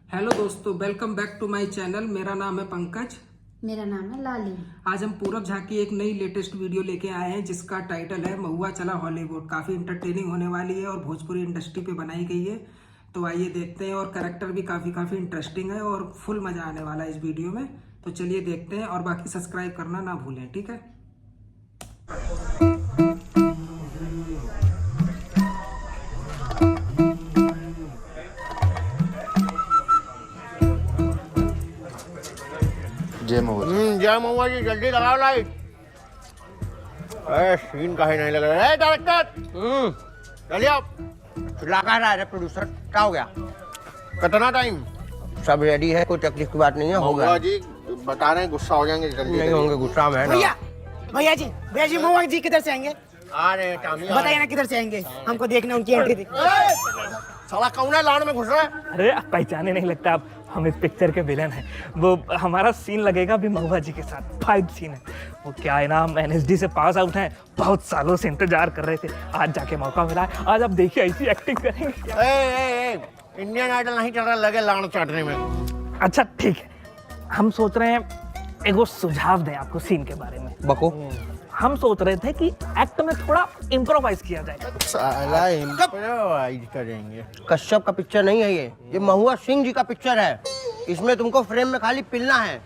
Hello दोस्तों, welcome back to my channel. मेरा नाम है पंकज। मेरा नाम है लाली। आज हम पूरब झा की एक नई लेटेस्ट वीडियो लेके आए हैं जिसका टाइटल है महुआ चला हॉलीवुड। काफ़ी इंटरटेनिंग होने वाली है और भोजपुरी इंडस्ट्री पे बनाई गई है। तो आइए देखते हैं। और कैरेक्टर भी काफ़ी इंटरेस्टिंग है और फुल मज़ा आने वाला है इस वीडियो में। तो चलिए देखते हैं और बाकी सब्सक्राइब करना ना भूलें, ठीक है। जय महुआ। जय महुआ जी, जल्दी लगाओ लाइट। सीन का ही नहीं लग रहा है डायरेक्टर। जल्दी आओ। लगा रहा है प्रोड्यूसर, क्या हो गया? कितना टाइम? सब रेडी है, कोई तकलीफ की बात नहीं है, होगा। महुआ जी बता रहे हैं गुस्सा हो जाएंगे, जल्दी नहीं होंगे, गुस्सा में है ना। भैया जी महुआ जी किधर से आएंगे? आ रहे हैं टामी। बताइए ना किधर से आएंगे, हमको देखना उनकी एंट्री देखी। साला कौन है लाड़ में घुस रहा है? अरे आप पहचाने नहीं लगता, आप हम इस पिक्चर के विलन हैं। वो हमारा सीन लगेगा अभी महुआ जी के साथ, फाइट सीन है। वो क्या है ना, हम एनएसडी से पास आउट हैं, बहुत सालों से इंतजार कर रहे थे, आज जाके मौका मिला है। आज आप देखिए ऐसी एक्टिंग करेंगे। इंडियन आइडल नहीं चल रहा, लगे लाड़ चाटने में। अच्छा ठीक है, हम सोच रहे हैं एक वो सुझाव दें आपको सीन के बारे में। बको। हम सोच रहे थे कि एक्ट में थोड़ा इम्प्रोवाइज किया जाए। साला इम्प्रोवाइज करेंगे। कश्यप का पिक्चर नहीं है ये महुआ सिंह जी का पिक्चर है। इसमें तुमको फ्रेम में खाली पिलना है,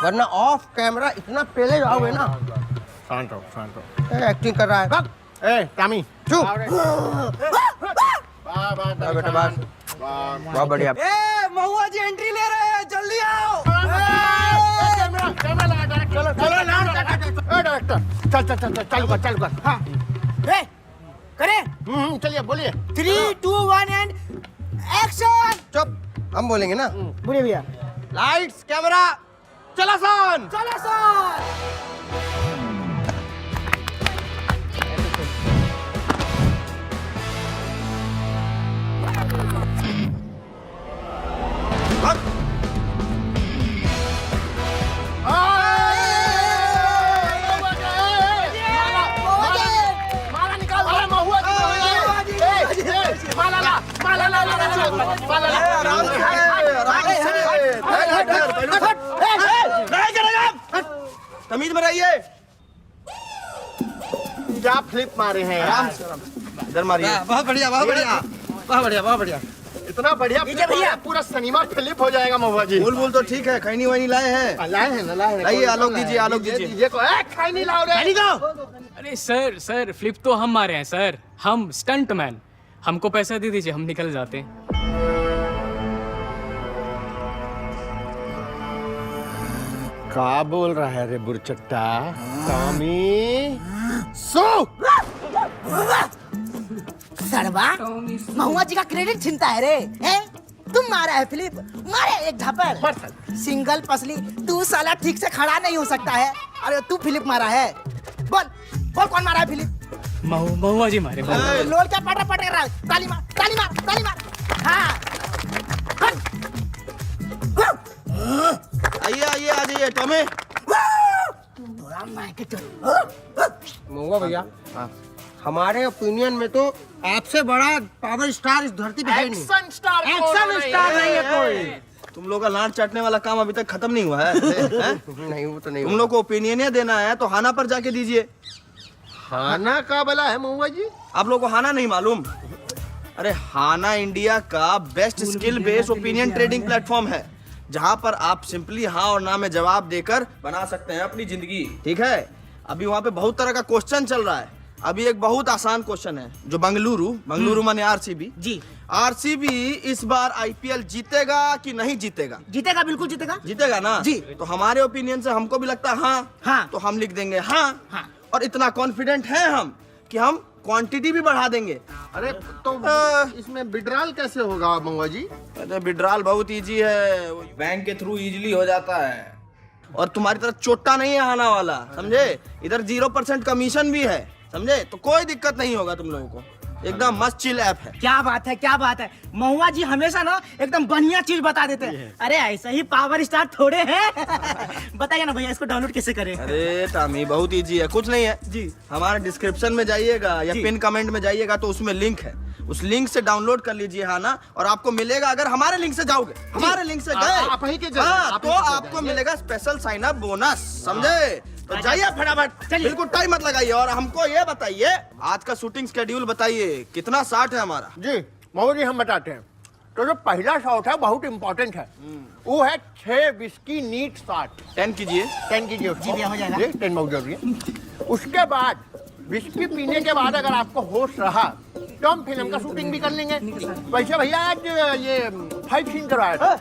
वरना ऑफ कैमरा इतना पेले जाओगे ना। शांत हो। एक्टिंग कर रहा है, भाग। टामी चुप। बेटा बस। बहुत बढ़िया। महुआ जी एंट्री ले रहे हैं, जल्दी आओ। डायरेक्टर चल कर। हाँ करें? चलिए बोलिए। 3, 2, 1 एंड एक्शन। चुप, हम बोलेंगे ना। बोलिए भैया। लाइट्स कैमरा चला सन। चलो सर। तमीज में रहिए। क्या फ्लिप मारे हैं यार? इधर मारिए। बहुत बढ़िया, बहुत बढ़िया, बहुत बढ़िया, बहुत बढ़िया। इतना बढ़िया फ्लिप भैया, पूरा सिनेमा फ्लिप हो जाएगा महुआ जी। बोल तो ठीक है, खैनी वैनी लाए हैं। लाए हैं ना, लाए हैं। लाइए, आलोक दीजिए, आलोक दीजिए। खाई नहीं लाओ रे। अरे सर फ्लिप तो हम मारे हैं सर, हम स्टंट मैन। हमको पैसा दे दीजिए, हम निकल जाते हैं। क्या बोल रहा है रे बुरचट्टा? टामी सो सरवा महुआ जी का क्रेडिट छीनता है रे। हैं? तुम मारा है फिलिप, मारे एक झपड़। सिंगल पसली, तू साला ठीक से खड़ा नहीं हो सकता है। अरे तू फिलिप मारा है। बोल कौन मारा है फिलिप? महुआ जी मारे। लोल क्या पट कर रहा है? ताली मार। हाँ। आइए आ जाइए टॉमी। थोड़ा मायके चल। महुआ भैया, हमारे ओपिनियन में तो आपसे बड़ा पावर स्टार इस धरती पे है नहीं। एक्शन स्टार नहीं है कोई। तुम लोग का लांच चाटने वाला काम अभी तक खत्म नहीं हुआ है। नहीं, वो तो नहीं। तुम लोग को ओपिनियन देना है तो हाना पर जाके दीजिए। खाना का बला है महुआ जी? आप लोग को हाना नहीं मालूम? अरे हाना इंडिया का best skill based opinion trading platform है, जहां पर आप सिंपली हाँ और ना में जवाब देकर बना सकते हैं अपनी जिंदगी। ठीक है, अभी वहां पे बहुत तरह का क्वेश्चन चल रहा है। अभी एक बहुत आसान क्वेश्चन है जो बंगलुरु माने आरसीबी जी। आरसीबी इस बार आईपीएल जीतेगा कि नहीं जीतेगा? जीतेगा, बिल्कुल जीतेगा। जीतेगा ना जी। तो हमारे ओपिनियन से हमको भी लगता है हाँ, तो हम लिख देंगे हाँ। और इतना कॉन्फिडेंट हैं हम कि हम क्वांटिटी भी बढ़ा देंगे। अरे तो इसमें विड्रॉल कैसे होगा महुआ जी? अरे विड्रॉल बहुत इजी है, बैंक के थ्रू इजीली हो जाता है। और तुम्हारी तरह चोट्टा नहीं है हाना वाला, समझे? इधर 0% कमीशन भी है, समझे? तो कोई दिक्कत नहीं होगा तुम लोगों को। एकदम मस्त चिल ऐप है। क्या बात है। महुआ जी हमेशा ना एकदम बढ़िया चीज बता देते हैं। अरे ऐसे ही पावर स्टार थोड़े हैं। बताइए ना भैया, इसको डाउनलोड कैसे करें? अरे टामी बहुत इजी है, कुछ नहीं है जी। हमारे डिस्क्रिप्शन में जाइएगा या पिन कमेंट में जाइएगा तो उसमें लिंक है, उस लिंक से डाउनलोड कर लीजिए हाना, और आपको मिलेगा, अगर हमारे लिंक से जाओगे, हमारे लिंक से गए आप ही के जरिए, हाँ, आप तो ही के आपको जरिए। मिलेगा स्पेशल साइन अप बोनस, समझे? तो जाइए फटाफट, बिल्कुल टाइम मत लगाइए, और हमको ये बताइए आज का शूटिंग स्केड्यूल बताइए, कितना शॉट है हमारा? जी मऊ जी हम बताते हैं। तो जो पहला शॉट है बहुत इंपॉर्टेंट है, वो है 6 विस्की नीट शॉट। 10 कीजिए। 10 कीजिए उसको। 10 बहुत जरूरी है। उसके बाद विस्की पीने के बाद अगर आपको होश रहा तो हम फिल्म का शूटिंग भी कर लेंगे। वैसे भैया आज ये फाइट सीन करवाया था।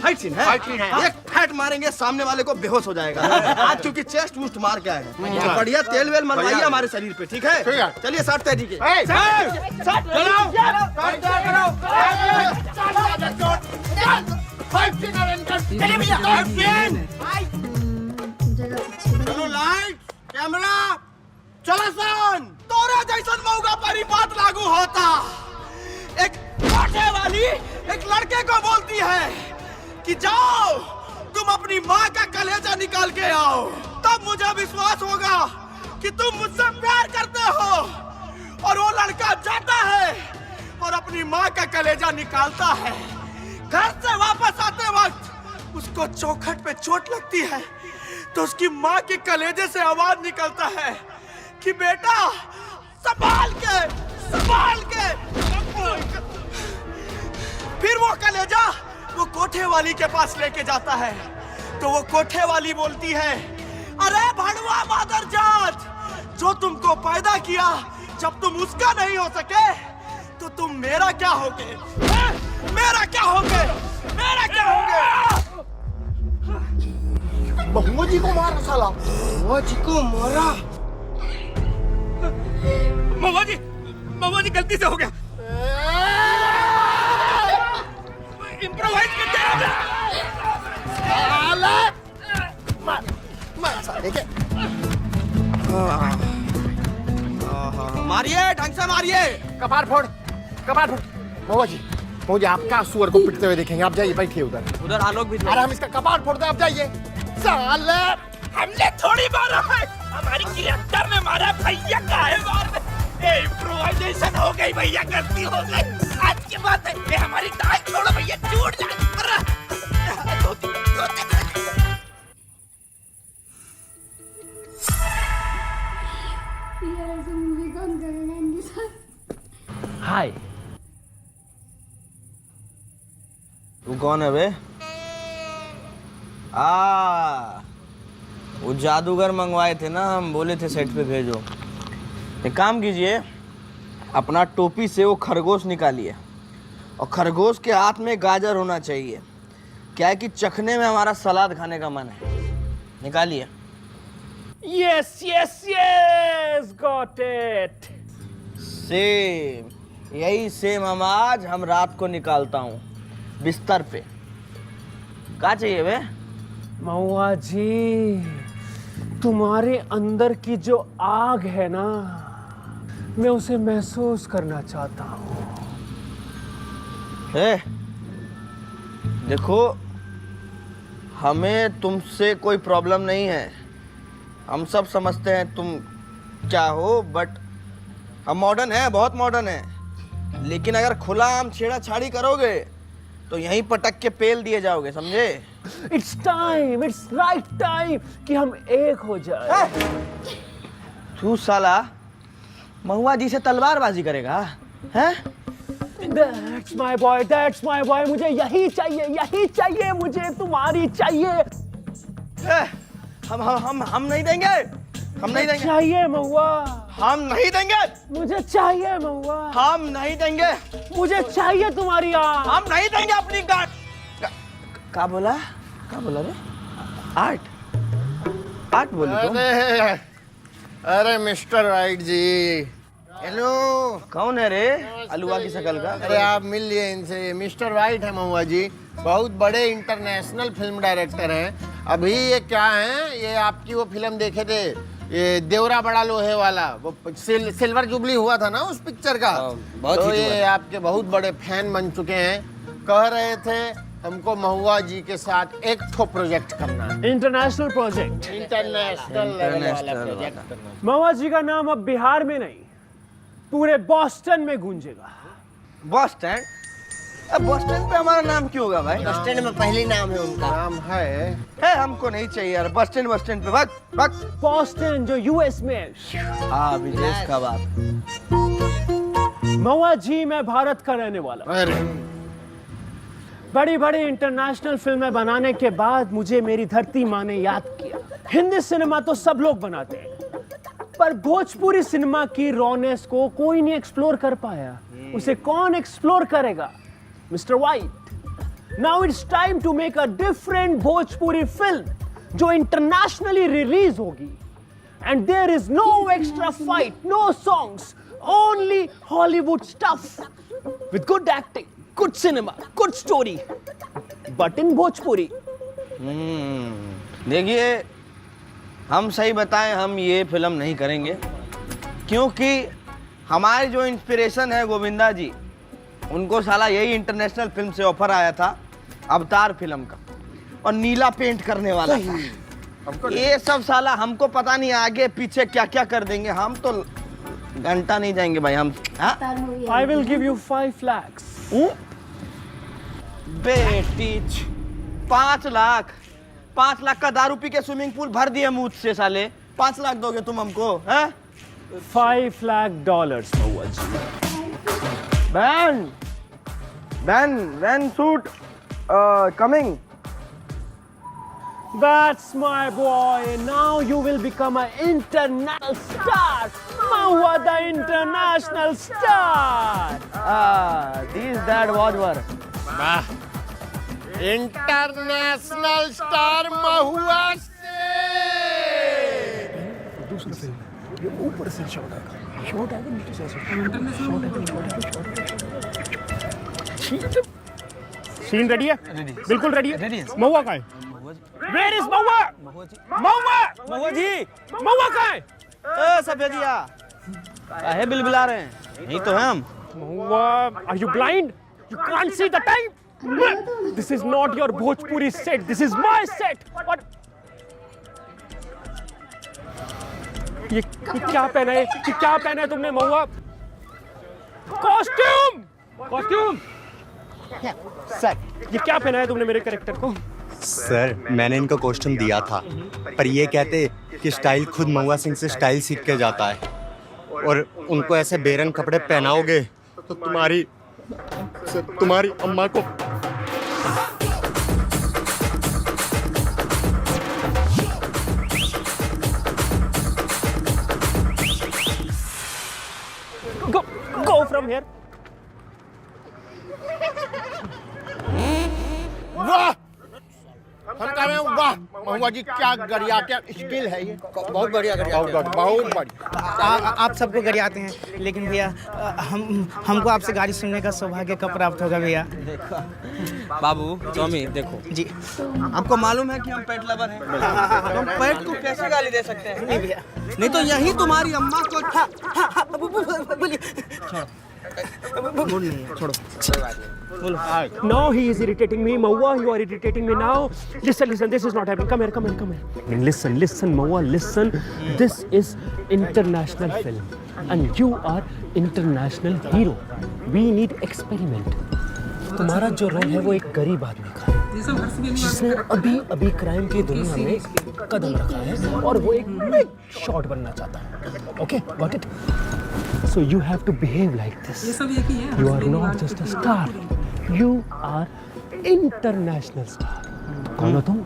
फाइट सीन है, फाइट सीन है। एक फैट मारेंगे, सामने वाले को बेहोश हो जाएगा आज, क्योंकि चेस्ट वूस्ट मार के आए हैं। तो बढ़िया तेल वेल मरवाइए बढ़िया। हमारे शरीर पे, ठीक है? ठीक है। चलिए शॉट तय कीजिए। ए, फाइट सीन अरेंज कर। चलिए भैया चलो लाइट कैमरा चलो सन। तोरा जैसन मौका पर ही बात लागू होता। एक कोठे वाली एक लड़के को बोलती है कि जाओ तुम अपनी माँ का कलेजा निकाल के आओ, तब मुझे विश्वास होगा कि तुम मुझसे प्यार करते हो। और वो लड़का जाता है और अपनी माँ का कलेजा निकालता है। घर से वापस आते वक्त उसको चौखट पे चोट लगती है, तो उसकी माँ के कलेजे से आवाज निकलता है कि बेटा संभाल के, संभाल के। फिर वो कलेजा वो कोठे वाली के पास लेके जाता है, तो वो कोठे वाली बोलती है, अरे भड़वा मादरजात, जो तुमको पैदा किया, जब तुम उसका नहीं हो सके तो तुम मेरा क्या होगे? मेरा क्या होगे? मेरा क्या होगे? महुआ जी को मारा साला। महुआ जी को मारा? महुआ जी गलती से हो गया। इम्प्रोवाइज करते हैं। मार साले के। मारिए, ढंग से मारिए। कपार फोड़, कपार फोड़। महुआ जी मुझे आपका सुअर को पिटते हुए देखेंगे। आप जाइए, बैठिए उधर। उधर आलोक भी अरे हम इसका कपार फोड़ते हैं, आप जाइए। साले हमने थोड़ी मारा है, हमारी क्रिएटर ने मारा। भैया का है मार इम्प्रोवाइजेशन हो गई, भैया गलती हो गई। आज की बात है, ये हमारी दाल छोड़ो भैया, टूट जाए। यार ऐसे मूवी कौन करेगा इनके साथ? हाय, तू कौन है बे? वो जादूगर मंगवाए थे ना, हम बोले थे सेट पे भेजो। एक काम कीजिए, अपना टोपी से वो खरगोश निकालिए, और खरगोश के हाथ में गाजर होना चाहिए। क्या है कि चखने में हमारा सलाद खाने का मन है। निकालिए। Yes yes yes, got it. Same, यही सेम आवाज हम रात को निकालता हूँ बिस्तर पे। क्या चाहिए बे? महुआ जी, तुम्हारे अंदर की जो आग है ना, मैं उसे महसूस करना चाहता हूँ। देखो, हमें तुमसे कोई प्रॉब्लम नहीं है, हम सब समझते हैं तुम क्या हो, बट हम मॉडर्न है, बहुत मॉडर्न है। लेकिन अगर खुला आम छेड़ा छाड़ी करोगे तो यहीं पटक के पेल दिए जाओगे, समझे? It's time, it's right time कि हम एक हो जाए। तू साला महुआ जी से तलवारबाजी करेगा, हैं? That's my boy, that's my boy। मुझे यही चाहिए, मुझे तुम्हारी चाहिए। हम नहीं देंगे, हम नहीं देंगे, चाहिए महुआ, हम नहीं देंगे, मुझे चाहिए महुआ, हम नहीं देंगे, मुझे चाहिए तुम्हारी आग। हम नहीं देंगे अपनी गाड़। क्या बोला रे? आर्ट बोली तुम? अरे मिस्टर राइट जी, हेलो। कौन है रे अलुआ की शक्ल का? अरे आप मिल लिए इनसे। मिस्टर वाइट है महुआ जी, बहुत बड़े इंटरनेशनल फिल्म डायरेक्टर हैं। अभी ये क्या है, ये आपकी वो फिल्म देखे थे, ये देवरा बड़ा लोहे वाला, वो सिल्वर जुबली हुआ था ना उस पिक्चर का। बहुत तो हिट हुआ ये आपके बहुत बड़े फैन बन चुके हैं। कह रहे थे हमको महुआ जी के साथ एक ठो प्रोजेक्ट करना है, इंटरनेशनल प्रोजेक्ट। इंटरनेशनल लेवल वाला प्रोजेक्ट करना है। महुआ जी का नाम अब बिहार में नहीं, पूरे बॉस्टन में गूंजेगा। Bus stand? अब बस स्टैंड पे हमारा नाम क्यों होगा भाई? बस स्टैंड में पहली नाम है उनका। नाम है। हमको नहीं चाहिए यार बस स्टैंड पे भाग। बॉस्टन जो यूएस में है। हाँ विदेश का बात। महुआ जी मैं भारत का रहने वाला हूं। अरे बड़ी बड़ी इंटरनेशनल फिल्में बनाने के बाद मुझे मेरी धरती माँ ने याद किया। हिंदी सिनेमा तो सब लोग बनाते हैं, पर भोजपुरी सिनेमा की रॉनेस को कोई नहीं एक्सप्लोर कर पाया। उसे कौन एक्सप्लोर करेगा? Mister White, now it's time to make a different Bhojpuri film जो इंटरनेशनली रिलीज होगी। And there is no extra fight, no songs, only Hollywood stuff with good acting, good cinema, good story, but in Bhojpuri. देखिए हम सही बताएं हम ये film नहीं करेंगे क्योंकि हमारी जो इंस्पिरेशन है गोविंदा जी, उनको साला यही इंटरनेशनल फिल्म से ऑफर आया था अवतार फिल्म का और नीला पेंट करने वाला था। ये सब साला हमको पता नहीं आगे पीछे क्या क्या कर देंगे, हम तो घंटा नहीं जाएंगे भाई हम। हाँ? I will give you 5 lakhs. बेटीच 5 lakh का दारू पी के स्विमिंग पूल भर दिए मुझ से साले। 5 लाख दोगे तुम हमको? हैं? $5 lakh, Mahua ji. When shoot coming? That's my boy. Now you will become an international star. Mahua the international star. This that whatever. International star Mahua से। ऊपर से शॉट आएगा, नीचे से सीन रेडी है? बिल्कुल रेडी है। महुआ कहाँ है? Where is महुआ? महुआ जी, महुआ कहाँ है? सफेदिया काहे बिलबिला रहे हैं? यही तो है हम। महुआ, are you blind? You can't see the time? This is not your Bhojpuri set. This is my set. What? ये क्या पहना है? ये क्या पहना है तुमने महुआ? कॉस्ट्यूम। सर, ये क्या पहना है तुमने मेरे कैरेक्टर को? सर मैंने इनको कॉस्ट्यूम दिया था, पर ये कहते कि स्टाइल खुद महुआ सिंह से स्टाइल सीख के जाता है, और उनको ऐसे बेरंग कपड़े पहनाओगे तो तुम्हारी अम्मा को go from here. वाह, हम कह रहे हैं वाह महुआ जी, क्या गरिया, क्या स्किल है ये। बहुत बढ़िया बहुत बढ़िया। आप सबको गरियाते हैं, लेकिन भैया हमको आपसे गाड़ी सुनने का सौभाग्य कब प्राप्त होगा भैया? बाबू स्वामी देखो जी, आपको मालूम है कि हम पेट लवर हैं। हम पेट को कैसे गाली दे सकते हैं? नहीं भैया। नहीं तो यही तुम्हारी अम्मा को बोलिए। मूड नहीं है, छोड़ो। Now he is irritating me. Mahua, you are irritating me now. Listen, this is not happening. Come here. Listen, Mahua, listen. This is international film. And you are international hero. We need experiment. तुम्हारा जो role है वो एक गरीब आदमी का है, जिसने अभी क्राइम की दुनिया में कदम रखा है, और वो एक बिग शॉट बनना चाहता है। Okay, got it? So you have to behave like this. You are not just a star. You are international star. कौन हो तुम?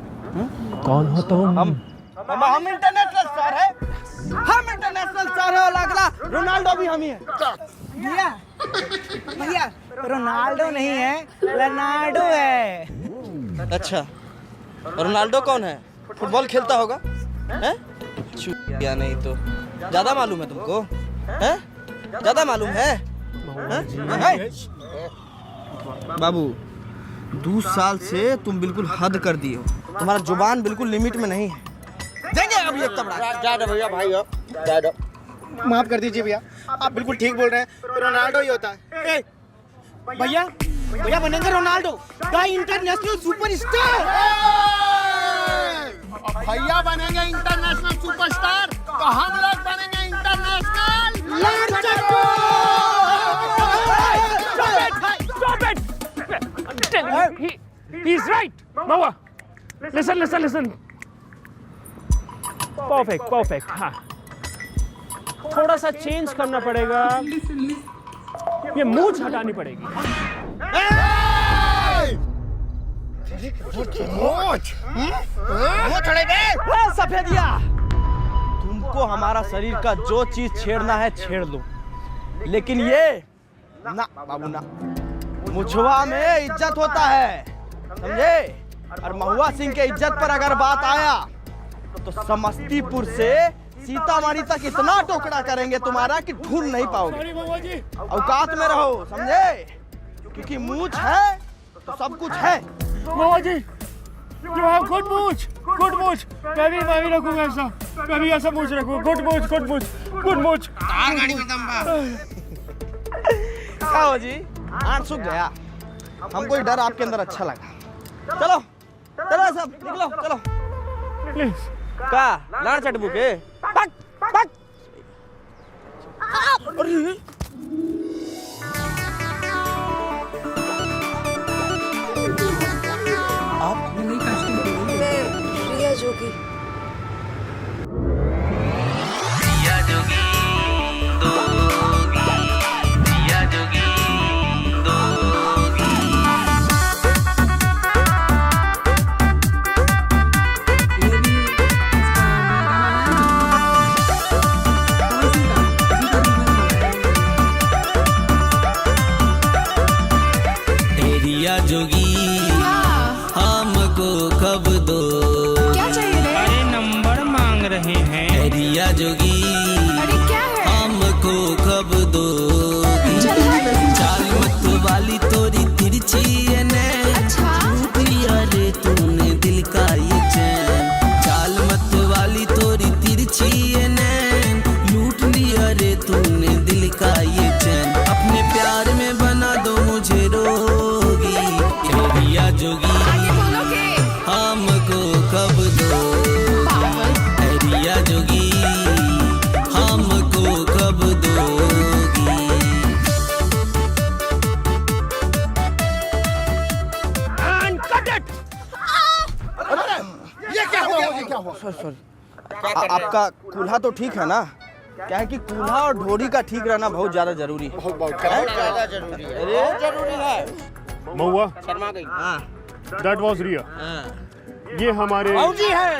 हम इंटरनेशनल स्टार है। हम इंटरनेशनल स्टार है और अगला रोनाल्डो भी हम ही है। भैया रोनाल्डो नहीं है, लेनार्डो है। अच्छा, रोनाल्डो कौन है? फुटबॉल खेलता होगा? हैं? या नहीं तो ज्यादा मालूम है तुमको? हैं? ज्यादा मालूम है? बाबू 2 साल से तुम बिल्कुल हद कर दिए हो, तुम्हारा जुबान बिल्कुल लिमिट में नहीं है। देंगे अभी एक तबड़ा। जा दो भैया, भाई जा दो। माफ कर दीजिए भैया, आप बिल्कुल ठीक बोल रहे हैं, रोनाल्डो ही होता है। भैया बनेंगे रोनाल्डो द इंटरनेशनल सुपरस्टार। भैया बनेंगे इंटरनेशनल सुपरस्टार, तो हम लोग बनेंगे international. He's right. Mahua, listen. Perfect. हाँ. थोड़ा सा चेंज करना पड़ेगा. ये मूंछ हटानी पड़ेगी. सफेदिया, तुमको हमारा शरीर का जो चीज छेड़ना है छेड़ लो, लेकिन ये ना बाबू ना, मुझवा में इज्जत होता है, समझे? और महुआ सिंह के इज्जत पर अगर बात आया तो समस्तीपुर से सीतामढ़ी तक इतना टोकरा करेंगे तुम्हारा कि ढूंढ नहीं पाओगे। औकात में रहो, समझे? क्योंकि मूंछ है तो सब कुछ है। महुआ जी, you have good मूंछ. मैं भी रखूंगा ऐसा. मैं भी ऐसा मूंछ रखूंगा. गुड मूंछ. गाड़ी में दम बा. क्या हो जी, आंट सूख गया? हमको डर आपके अंदर अच्छा लगा. चलो सब निकलो, चलो. प्लीज. का लाड़ चटबू के पक. अरे ये नई कास्टिंग की गई है। प्रिया जोगी. ये भी इसका नया गाना है। कौन सी का? इसी का remix है। एरिया जोगी हमको कब दो. क्या चाहिए रे? अरे नंबर मांग रहे हैं. एरिया जोगी अरे क्या है? हमको कब दो. चाल मत वाली तोरी तिरछी है ने. अच्छा. लूट लिया रे तूने दिल का ये चैन. चाल मत वाली तोरी तिरछी है ने. लूट लिया रे तूने दिल का ये चैन. अपने प्यार में बना दो मुझे रोगी. एरिया जोगी हमको कब दो. एरिया जोगी हमको कब दोगी. And cut it. ये क्या हुआ? सॉरी. आपका कूल्हा तो ठीक है ना? क्या है कि कूल्हा और ढोरी का ठीक रहना बहुत ज्यादा जरूरी है. बहुत ज्यादा जरूरी है. अरे जरूरी है. महुआ, शर्मा गई. हाँ. that was Riya. ये हमारे भाऊजी है.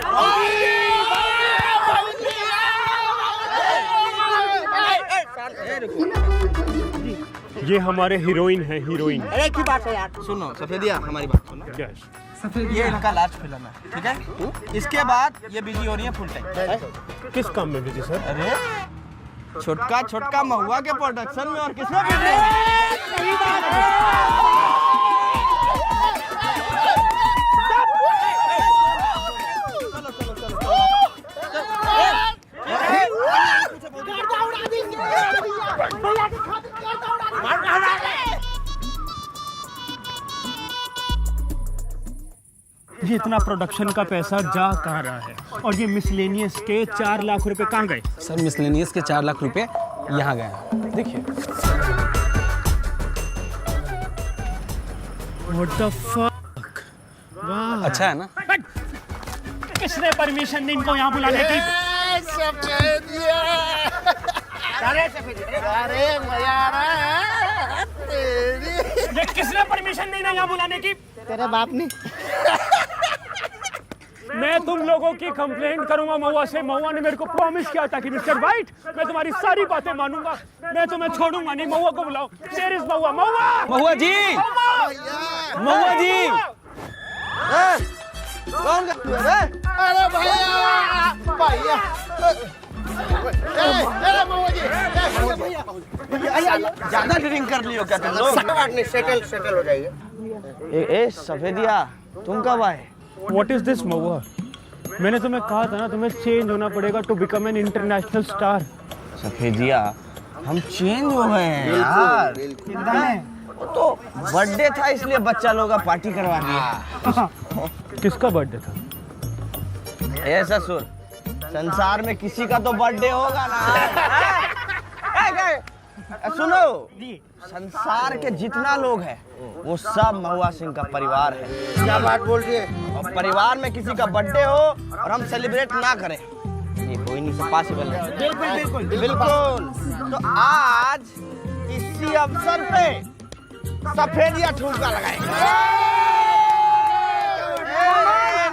ये हमारे हीरोइन है. हीरोइन. एक ही बात है यार. सुनो सफेदिया, हमारी बात सुनो. यस. सफेद ये इनका लास्ट फिल्म है, ठीक है? इसके बाद ये बिजी हो रही है फुल टाइम. किस काम में बिजी सर? अरे छोटका महुआ के प्रोडक्शन में और किसमें बिजी है? ये इतना प्रोडक्शन का पैसा जा कहाँ रहा है? और ये मिसलेनियस के 4 लाख रुपए कहाँ गए? सर मिसलेनियस के 4 लाख रुपए यहाँ गए. देखिए. What the fuck? वाह. अच्छा है ना? किसने परमिशन दी इनको यहाँ बुलाने की? अरे मजा आ रहा है तेरी. ये किसने परमिशन दी ना यहाँ बुलाने की? तेरे बाप ने. मैं तुम लोगों की कंप्लेंट करूंगा महुआ से. महुआ ने मेरे को प्रॉमिस किया था कि मिस्टर वाइट मैं तुम्हारी सारी बातें मानूंगा. मैं तुम्हें छोड़ूंगा नहीं. महुआ को बुलाओ. Where is महुआ? महुआ जी. महुआ जी. कौन है? अरे भैया. ज्यादा ड्रिंक कर लियो क्या तुम लोग? सेटल हो जाइए. ए सफेदिया, तुम कब आए? What is this महुआ? मैंने तुम्हें कहा था ना तुम्हें चेंज होना पड़ेगा to become an international star. Safedia, हम चेंज हो गए हैं यार. तो बर्थडे था इसलिए बच्चा लोग का पार्टी करवा दिया. किसका बर्थडे था? ए ससुर, संसार में किसी का तो बर्थडे होगा ना. सुनो, संसार के जितना लोग हैं वो सब महुआ सिंह का परिवार है। क्या बात बोल रही है? और परिवार में किसी का बर्थडे हो और हम सेलिब्रेट ना करें, ये कोई नहीं पॉसिबल है। बिल्कुल बिल्कुल बिल्कुल। तो आज इसी अवसर पे सफेदिया ठुमका लगाएंगे।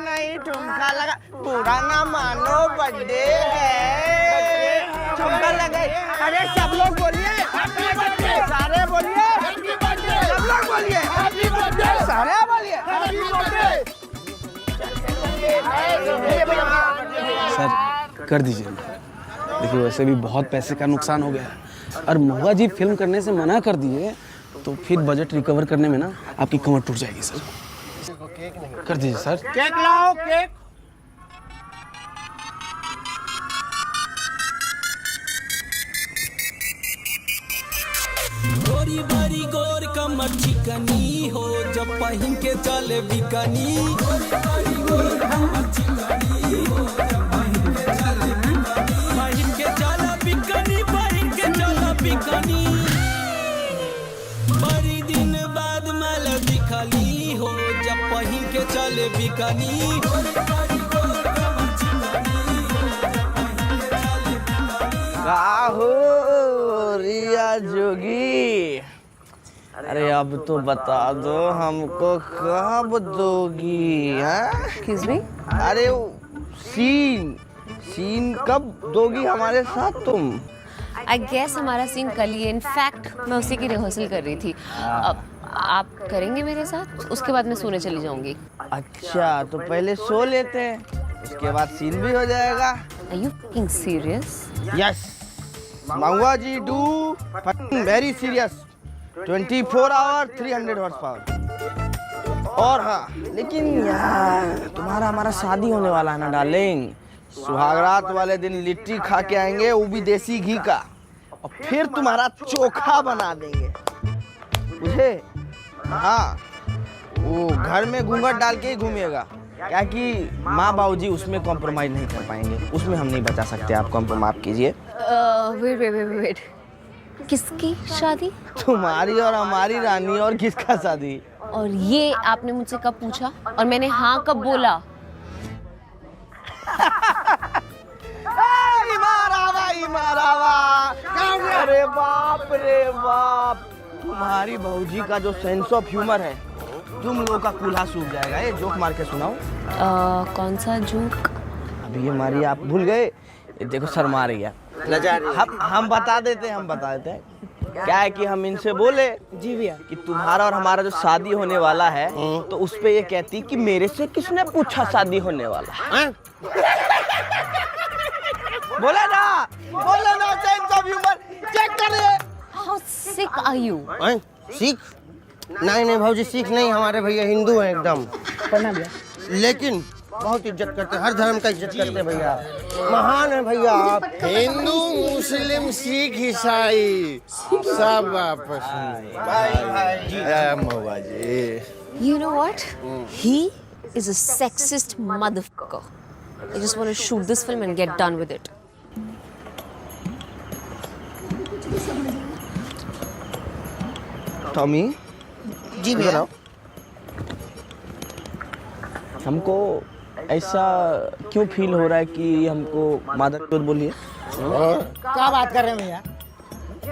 नहीं ठुमका लगा, पूरा ना मानो बर्थडे है, ठुमका लगाए। अरे सब लोग बोलिए, सारे बोलिए, सब लोग बोलिए, सारे बोलिए। सर कर दीजिए। देखिए वैसे भी बहुत पैसे का नुकसान हो गया है, और महुआ जी फिल्म करने से मना कर दिए तो फिर बजट रिकवर करने में ना आपकी कमर टूट जाएगी। सर कर दीजिए सर। केक लाओ, केक। गोरी बारी गोर कमर चिकनी हो, जब पहन के चले बिकनी। गोरी बारी गोर कमर चिकनी हो, जब पहन के चले बिकनी। पहन के चला बिकनी, पहन के चला बिकनी। बड़ी दिन बाद माल दिखली हो, जब पहन के चले बिकनी। गोरी बारी गोर कमर चिकनी हो, जब पहन के चले बिकनी। राहो रिया जोगी, अरे अब तो बता दो हमको कब दोगी? Excuse me? अरे सीन कब दोगी हमारे साथ तुम? I guess हमारा सीन कल ही है। इनफैक्ट मैं उसी की रिहर्सल कर रही थी। अब आप करेंगे मेरे साथ, उसके बाद मैं सोने चली जाऊंगी। अच्छा तो पहले सो लेते हैं, उसके बाद सीन भी हो जाएगा। Are you fucking serious? Yes Mahua ji do very serious, 24 hour 300 horse power. और हाँ लेकिन यार तुम्हारा हमारा शादी होने वाला है ना डार्लिंग, सुहागरात वाले दिन लिट्टी खा के आएंगे, वो भी देसी घी का, और फिर तुम्हारा चोखा बना देंगे, बुझे? हाँ वो घर में घूंघट डाल के ही घूमिएगा, क्या कि माँ बाबूजी उसमें कॉम्प्रोमाइज नहीं कर पाएंगे, उसमें हम नहीं बचा सकते, आप कॉम्प्रोमाइज कीजिए। वेट, किसकी शादी? तुम्हारी और हमारी रानी, और किसका शादी? और ये आपने मुझसे कब पूछा और मैंने हाँ कब बोला? अरे बाप रे बाप, तुम्हारी बहूजी का जो सेंस ऑफ ह्यूमर है, तुम लोगों का कूल्हा सूख जाएगा। ये जोक मार के सुनाओ। कौन सा जोक? अभी ये मारी आप भूल गए, ये देखो शर्मा रही है। हम बता देते हैं क्या है कि हम इनसे बोले जी भैया कि तुम्हारा और हमारा जो शादी होने वाला है, तो उस पे ये कहती कि मेरे से किसने पूछा शादी होने वाला है? बोला ना सेंस ऑफ ह्यूमर चेक करिए। How sick are you? Sikh? नहीं भाजी सिख नहीं, हमारे भैया हिंदू हैं एकदम। प्रणाम भैया। लेकिन बहुत इज्जत करते हैं, हर धर्म का इज्जत करते हैं भैया, महान है भैया आप। हिंदू मुस्लिम सिख ईसाई सब आपस में। महुआ जी You know what? He is a sexist motherfucker. I just want to shoot this film and get done with it. Tommy ji भैया। हमको ऐसा क्यों फील हो रहा है कि हमको मादक चोद बोलिए? क्या बात कर रहे हैं भैया?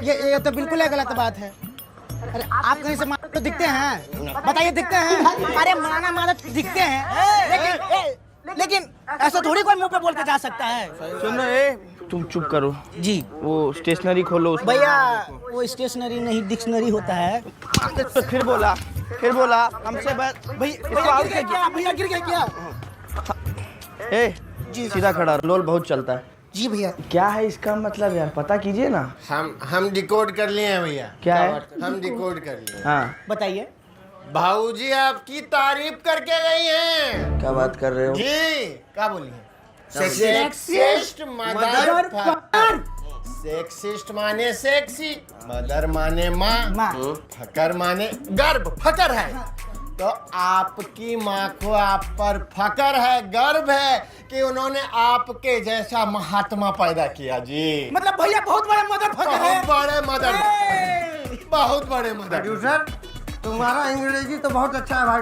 ये तो बिल्कुल गलत बात है। अरे आप कहीं से तो दिखते हैं, बताइए दिखते हैं? अरे माना माना दिखते हैं, लेकिन ऐसा थोड़ी कोई मुंह पे बोल के जा सकता है। सुनो तुम चुप करो जी। वो स्टेशनरी खोलो भैया वो स्टेशनरी नहीं डिक्शनरी होता है। तो फिर बोला हमसे भैया गिर गया क्या? जी सीधा खड़ा, लोल बहुत चलता है। जी भैया। क्या है इसका मतलब यार, पता कीजिए ना। हम डिकोड कर लिए हैं भैया। क्या है? हम डिकोड कर लिए। हाँ बताइए। भाऊजी आपकी तारीफ करके गई हैं। क्या बात कर रहे हो जी क्या बोली है? सेक्सिस्ट मदर, सेक्सिस्ट माने सेक्सी, मदर माने माँ, फकर माने गर्भ, फकर है। तो आपकी माँ को आप पर फकर है, गर्व है कि उन्होंने आपके जैसा महात्मा पैदा किया जी। मतलब भैया बहुत बड़े मदर फकर है। बहुत बड़े मदर, बहुत बड़े मदर। प्रोड्यूसर तुम्हारा अंग्रेजी तो बहुत अच्छा है भाई।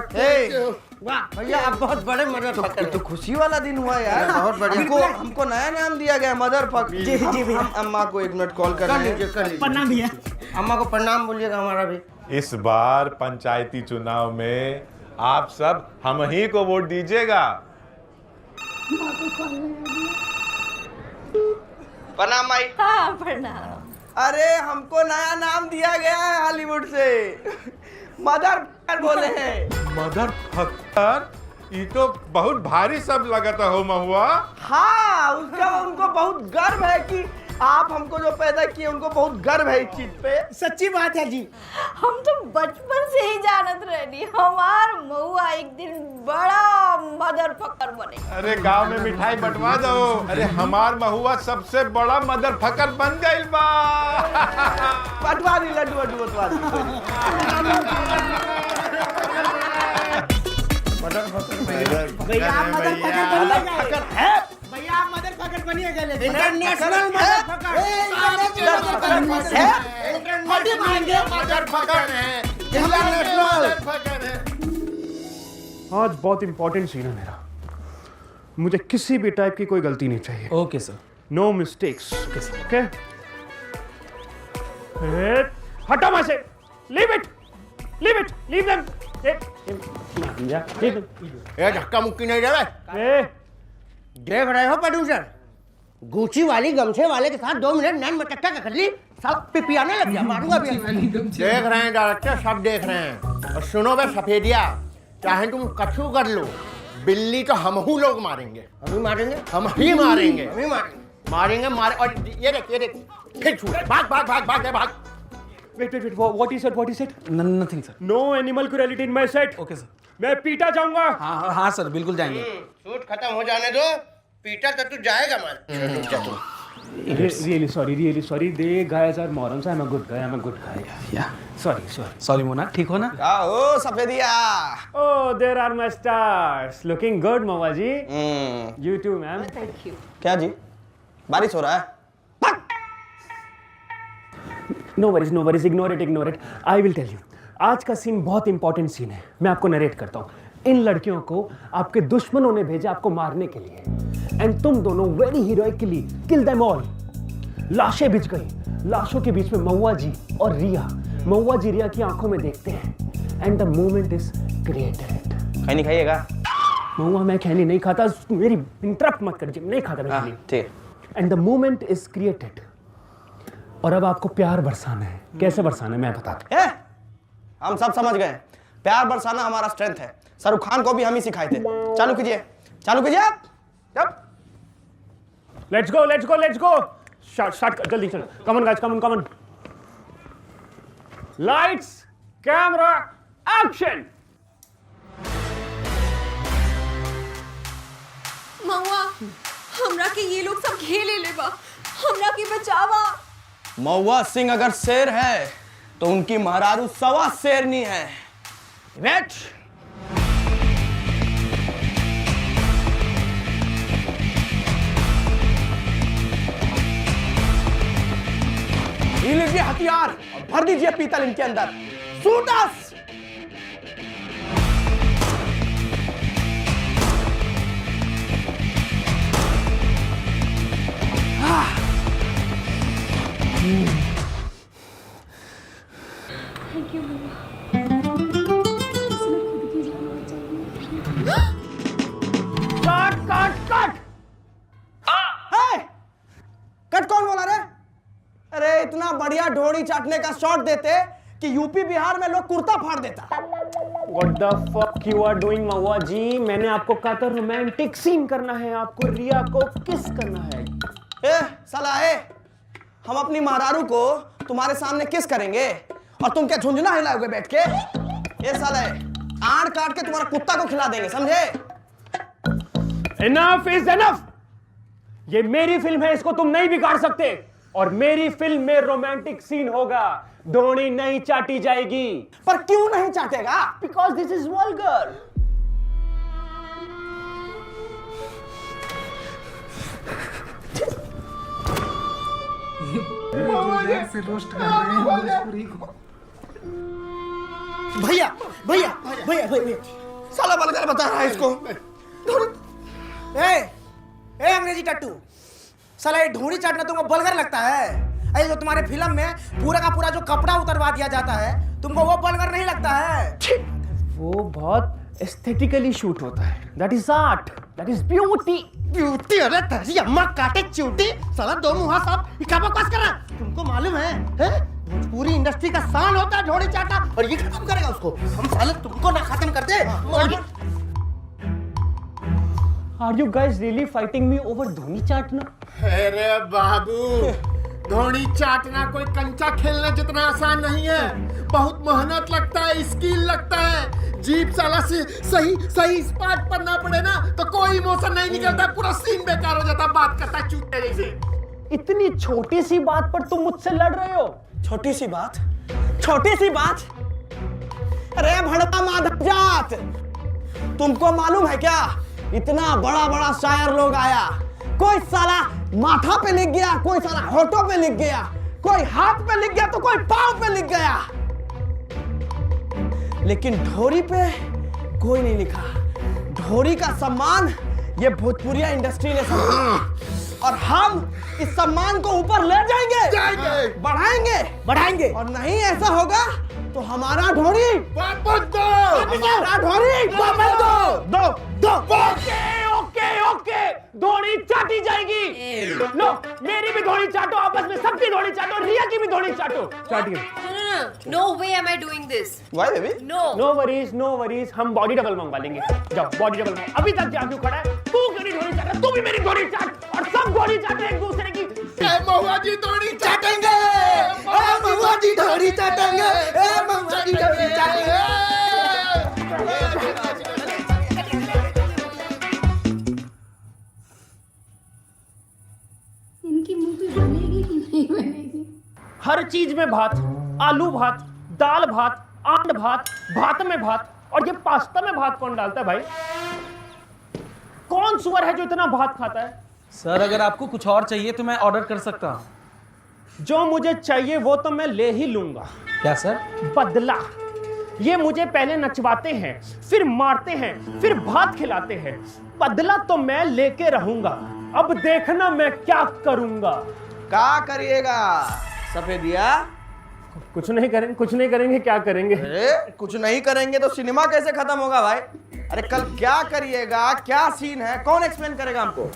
वाह भैया, आप बहुत बड़े मदर फकर तो खुशी वाला दिन हुआ यार। बहुत बढ़िया। हमको नया नाम दिया गया मदर फक। जी भैया। हम अम्मा को 1 मिनट कॉल कर कर रहे हैं। लीजिए, कर लीजिए। प्रणाम भैया। अम्मा को प्रणाम बोलिएगा हमारा भी। इस बार पंचायती चुनाव में आप सब हम ही को वोट दीजिएगा। प्रणाम माई। हाँ प्रणाम। अरे हमको नया नाम दिया गया है हॉलीवुड से, मदर फकर बोले हैं। मदर फकर, ये तो बहुत भारी शब्द लगता हो महुआ। हाँ, उनको बहुत गर्व है कि आप हमको जो पैदा किए, उनको बहुत गर्व है इस चीज पे। सच्ची बात है जी। हम तो बचपन से ही जानत रहनी हमार महुआ एक दिन बड़ा मदर फकर बने। अरे गांव में मिठाई बंटवा दो। अरे हमार महुआ सबसे बड़ा मदर फकर बन गई बा। बंटवा दी लड्डू वड्डू बंटवा दी। मदर फकर भैया आप मदर फकर है। भैया आप मदर फकर बनिएगा। इंटरनेशनल मदर फकर है। आज बहुत इंपॉर्टेंट सीन है मेरा। मुझे किसी भी टाइप की कोई गलती नहीं चाहिए। Okay sir. No mistakes. Okay, हटो वहां से। Leave it, leave them. ये धक्का मुक्की नहीं दे। देख रहे हो प्रोड्यूसर, गुची वाली गमछे वाले के साथ 2 मिनट नैन मटक्का कर ली, सब पिपियाने लग गया। मारूंगा भी। देख रहे हैं डायरेक्टर, सब देख रहे हैं। और सुनो बे सफेदिया, चाहे तुम कछु कर लो, बिल्ली तो हमहू लोग मारेंगे। हम ही मारेंगे, हम ही मारेंगे, हम ही मारेंगे। और ये देख फिर छूट। भाग। Wait, what is it? Nothing sir. No animal cruelty in my set. Okay sir. मैं पीटा जाऊंगा। हाँ सर, बिल्कुल जाएंगे। शूट खत्म हो जाने दो, पीटर तो तू जाएगा मार। Really sorry. They guys are morons. I'm a good guy. या Sorry. सॉरी मोना, ठीक हो ना? क्या हो सफेदिया? Oh, there are my stars. Looking good, Mawa ji. You too, ma'am. Thank you. क्या जी, बारिश हो रहा है? No worries. Ignore it. I will tell you. आज का सीन बहुत इंपॉर्टेंट सीन है। मैं आपको नरेट करता हूँ। इन लड़कियों को आपके दुश्मनों ने भेजा आपको मारने के लिए। एंड तुम दोनों very heroically kill them all. लाशें बिछ गई। लाशों के बीच में महुआ जी और रिया। महुआ जी रिया की आंखों में देखते हैं। And the moment is created. खैनी खाइएगा? महुआ मैं खैनी नहीं खाता। मेरी इंटरप्ट मत कर, नहीं खाता मैं खैनी। ठीक। And the moment is created. और अब आपको प्यार बरसाना है। कैसे बरसाना है मैं बताता हूं। हम सब समझ गए। प्यार बरसाना हमारा स्ट्रेंथ है। शाहरुख खान को भी हम ही सिखाए थे। चालू कीजिए आप। Let's go. स्टार्ट जल्दी चलो। Come on guys, come on. Lights, camera, action. Mahua, हमरा के ये लोग सब घेरे लेबा, हमरा के बचावा। महुआ सिंह अगर शेर है तो उनकी महारारू 1.25 शेरनी है। वेट। ये लीजिए हथियार और भर दीजिए पीतल इनके अंदर। Shoot us. Thank you. Cut कौन बोला रे? अरे इतना बढ़िया ढोड़ी चाटने का शॉट देते कि यूपी बिहार में लोग कुर्ता फाड़ देता। What the fuck you are doing, महुआ जी? मैंने आपको कहा था रोमांटिक सीन करना है, आपको रिया को किस करना है। साला हम अपनी महारारू को तुम्हारे सामने किस करेंगे और तुम क्या झुंझुना हिलाओगे बैठ के? ये साले आड़ काट के तुम्हारा कुत्ता को खिला देंगे, समझे? Enough is enough. ये मेरी फिल्म है, इसको तुम नहीं बिगाड़ सकते। और मेरी फिल्म में रोमांटिक सीन होगा, धोनी नहीं चाटी जाएगी। पर क्यों नहीं चाटेगा? Because this is vulgar. से रोस्ट कर रहे हैं भोजपुरी को। भैया भैया भैया भैया साला बलगर बता रहा है इसको। ए अंग्रेजी टट्टू, साला ये ढूंढी चाटना तुमको बलगर लगता है? अरे जो तुम्हारे फिल्म में पूरा का पूरा जो कपड़ा उतरवा दिया जाता है, तुमको वो बलगर नहीं लगता है? वो बहुत एस्थेटिकली शूट होता है। That is art, that is beauty. Beauty? अरे तेरी अम्मा काटे चूटी, साला दो मुहा साहब क्या बकवास कर रहा है? तुमको मालूम है भोजपुरी इंडस्ट्री का शान होता है ढोड़ी चाटा, और ये खत्म करेगा उसको। हम साले तुमको ना खत्म कर दे। Are you guys really fighting me over धोनी चाटना? अरे बाबू, धोनी चाटना कोई कंचा खेलना जितना आसान नहीं है। बहुत मेहनत लगता है, स्किल लगता है। जीप साला से सही स्पॉट पर ना पड़े ना तो कोई इमोशन नहीं निकलता, पूरा सीन बेकार हो जाता। बात करता चूते जैसे। इतनी छोटी सी बात पर तुम मुझसे लड़ रहे हो? छोटी सी बात? छोटी सी बात? अरे भड़का माधव जात, तुमको मालूम है क्या? इतना बड़ा बड़ा शायर लोग आया, कोई साला माथा पे लिख गया, कोई साला होठों पे लिख गया, कोई हाथ पे लिख गया तो कोई पांव पे लिख गया, लेकिन ढोरी पे कोई नहीं लिखा। ढोरी का सम्मान ये भोजपुरिया इंडस्ट्री ने संभाला, और हम इस सम्मान को ऊपर ले जाएंगे, बढ़ाएंगे, और नहीं ऐसा होगा तो हमारा ढोरी वापस दो, हमारा ढोरी वापस दो। ओके, धोनी चाटी जाएगी। लो, मेरी भी धोनी चाटो, आपस में सबकी धोनी चाटो, रिया की भी धोनी चाटो। चाटिए। No way am I doing this. Why baby? No worries, हम बॉडी डबल मंगवा लेंगे। जाओ बॉडी डबल मंगवा। अभी तक क्या क्यों खड़ा है? तू क्यों नहीं धोनी चाटा? तू भी मेरी धोनी चाट, और सब धोनी चाटे एक दूसरे की। महुआ जी धोनी चाटेंगे, महुआ जी ढोड़ी चाटेंगे, महुआ जी ढोड़ी चाटेंगे। इनकी मूवी बनेगी कि नहीं बनेगी? हर चीज में भात, आलू भात, दाल भात, आंड भात, भात में भात, और ये पास्ता में भात कौन डालता है भाई? कौन सुअर है जो इतना भात खाता है? सर अगर आपको कुछ और चाहिए तो मैं ऑर्डर कर सकता हूँ। जो मुझे चाहिए वो तो मैं ले ही लूंगा। क्या सर? बदला। ये मुझे पहले नचवाते हैं, फिर मारते हैं, फिर भात खिलाते हैं। बदला तो मैं लेके रहूंगा। अब देखना मैं क्या करूंगा। क्या करिएगा सफेदिया? कुछ नहीं करेंगे, क्या करेंगे? अरे कुछ नहीं करेंगे तो सिनेमा कैसे खत्म होगा भाई? अरे कल क्या करिएगा, क्या सीन है, कौन एक्सप्लेन करेगा हमको?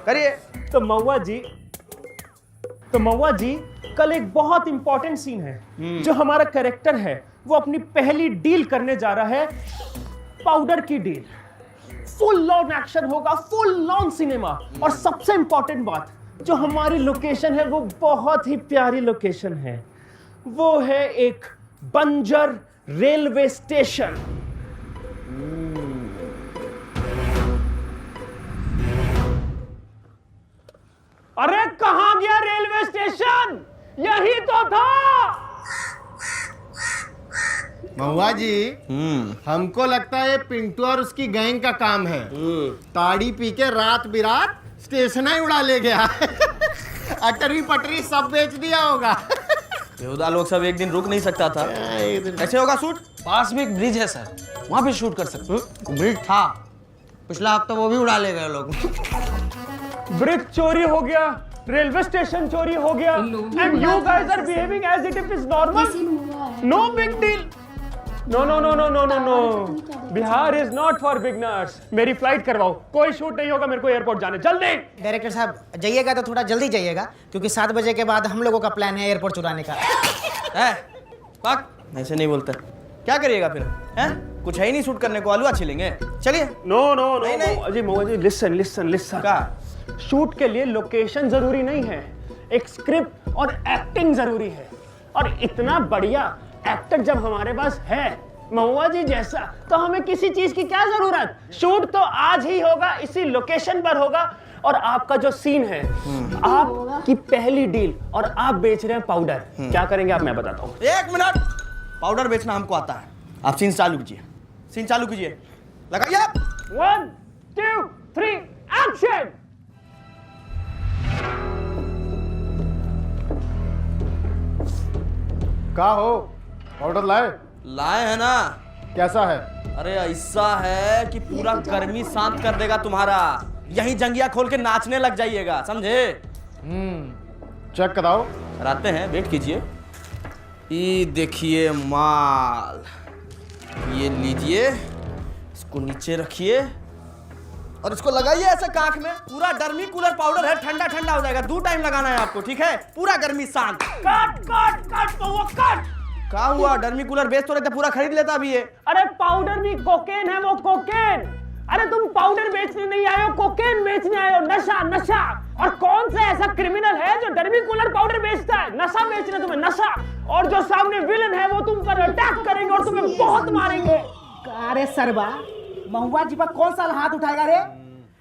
करिए। तो महुआ जी कल एक बहुत इंपॉर्टेंट सीन है। जो हमारा कैरेक्टर है वो अपनी पहली डील करने जा रहा है, पाउडर की डील। फुल ऑन एक्शन होगा, फुल ऑन सिनेमा। और सबसे इंपॉर्टेंट बात, जो हमारी लोकेशन है वो बहुत ही प्यारी लोकेशन है। वो है एक बंजर रेलवे स्टेशन। अरे कहां गया रेलवे स्टेशन? यही तो था। महुआ जी, हमको लगता है ये पिंटू और उसकी गैंग का काम है। ताड़ी पी के रात बिरात स्टेशन ही उड़ा ले गया। अटरी पटरी सब बेच दिया होगा। बेहुदा लोग सब एक दिन रुक नहीं सकता था। कैसे होगा शूट? पास में एक ब्रिज है सर, वहां पे शूट कर सकते हैं। ब्रिज था, पिछला हफ्ता वो भी उड़ा ले गए लोग। ब्रिज चोरी हो गया, रेलवे स्टेशन चोरी हो गया, and you guys are behaving as it is normal. No big deal. No, Bihar is not for beginners. मेरी फ्लाइट करवाओ, कोई शूट नहीं होगा, मेरे को एयरपोर्ट जाने। जल्दी। डायरेक्टर साहब जाइएगा तो थोड़ा जल्दी जाइएगा, क्योंकि 7 बजे के बाद हम लोगों का प्लान है एयरपोर्ट चुराने का। ऐसे नहीं बोलते। क्या करिएगा फिर? हैं? कुछ है ही नहीं शूट करने को, आलू छिलेंगे। चलिए। नो महुआ जी लिसन। शूट के लिए लोकेशन जरूरी नहीं है, एक स्क्रिप्ट और एक्टिंग जरूरी है। और इतना बढ़िया एक्टर जब हमारे पास है महुआ जी जैसा, तो हमें किसी चीज की क्या जरूरत? शूट तो आज ही होगा, इसी लोकेशन पर होगा। और आपका जो सीन है, आपकी पहली डील, और आप बेच रहे हैं पाउडर। क्या करेंगे आप? मैं बताता हूँ। 1 मिनट। पाउडर बेचना हमको आता है। आप सीन चालू कीजिए। लगाइए। 1 2 3 एक्शन। का हो, ऑर्डर लाए? लाए है ना। कैसा है? अरे ऐसा है कि पूरा गर्मी शांत कर देगा तुम्हारा। यहीं जंगिया खोल के नाचने लग जाइएगा, समझे? चेक कराओ। कराते हैं, वेट कीजिए। ये देखिए माल, ये लीजिए, इसको नीचे रखिए और इसको लगाइए ऐसे कांख में। पूरा डर्मी कूलर पाउडर है, ठंडा ठंडा हो जाएगा। 2 टाइम लगाना है आपको, ठीक है? पूरा गर्मी शांत। कट कट कट वो कट। क्या हुआ? डर्मी कूलर बेच तो रहे थे, पूरा खरीद लेता अभी ये। अरे पाउडर भी कोकेन है, वो कोकेन। अरे तुम पाउडर बेचने नहीं आए हो, कोकेन बेचने आए हो। नशा नशा। और कौन सा ऐसा क्रिमिनल है जो डर्मी कूलर पाउडर बेचता है? नशा बेचना तुम्हें, नशा। और जो सामने विलन है वो तुम पर अटैक करेंगे और तुम्हें बहुत मारेंगे। अरे सरबा, महुआ जी पर कौन सा हाथ उठाएगा रे?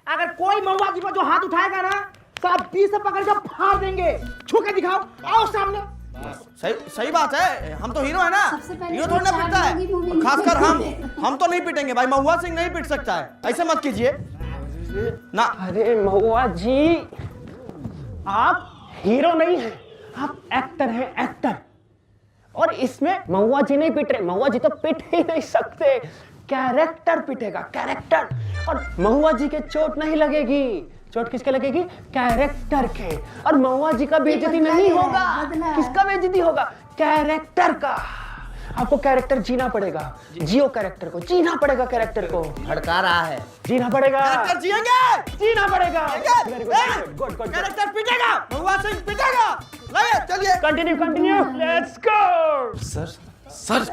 अगर कोई महुआ जी पर जो हाथ उठाएगा ना, सब 20 से पकड़ के फाड़ देंगे। छू के दिखाओ, आओ सामने। सही बात है, हम तो हीरो है ना, हीरो थोड़ी ना पिटता है। खासकर हम तो नहीं पिटेंगे भाई, महुआ सिंह नहीं पिट सकता है, ऐसे मत कीजिए ना। अरे महुआ जी, आप हीरो नहीं हैं, आप एक्टर हैं, एक्टर। और इसमें महुआ जी नहीं पिट रहे, महुआ जी तो पिट ही नहीं सकते, कैरेक्टर पिटेगा, कैरेक्टर। और महुआ जी के चोट नहीं लगेगी, चोट किसके लगेगी? कैरेक्टर के। और महुआ जी का बेइज्जती नहीं होगा, किसका बेइज्जती होगा? कैरेक्टर का। आपको कैरेक्टर जीना पड़ेगा, जियो कैरेक्टर को, जीना पड़ेगा कैरेक्टर को। भड़का रहा है, जीना पड़ेगा, कैरेक्टर जिएंगे, जीना पड़ेगा। कैरेक्टर पिटेगा, महुआ सिंह पिटेगा। लगे, चलिए continue continue, let's go. Sir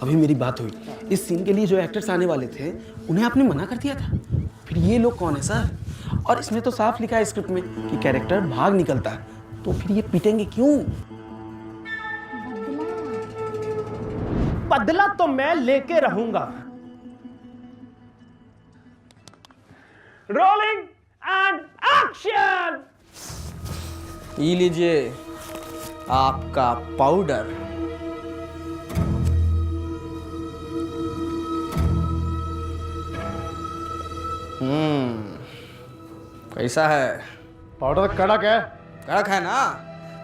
अभी मेरी बात हुई। इस सीन के लिए जो एक्टर्स आने वाले थे उन्हें आपने मना कर दिया था। फिर ये लोग कौन है सर? और इसमें तो साफ लिखा है स्क्रिप्ट में कि कैरेक्टर भाग निकलता है, तो फिर ये पिटेंगे क्यों? बदला तो मैं लेके रहूंगा। Rolling and action. ये लीजिए आपका पाउडर। कैसा है? पाउडर कड़क है। कड़क है ना,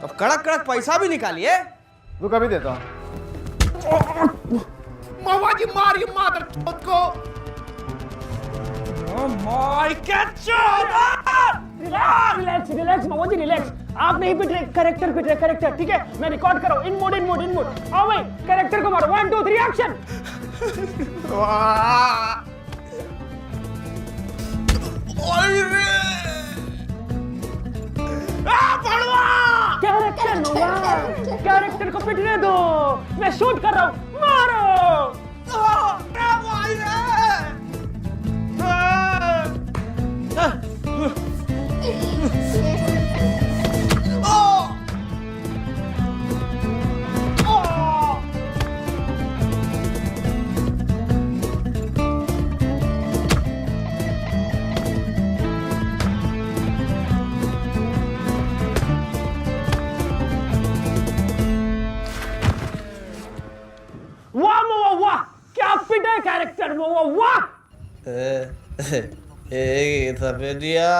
तो कड़क कड़क पैसा भी निकालिए। रुक अभी देता हूँ। महुआ जी मार ये मादर चोद को। रिलैक्स रिलैक्स महुआ जी, रिलैक्स। आप नहीं पिट रहे, कैरेक्टर पिट रहे, कैरेक्टर। ठीक है, मैं रिकॉर्ड कर रहा हूँ। In mode in mode in mode. आओ भाई, कैरेक्टर को मारो। 1 2 3 एक्शन। कैरेक्टर को पिटने दो, मैं शूट कर रहा हूँ। मारो। वाह महुआ वाह, क्या पिटे कैरेक्टर महुआ वाह। सफेदिया,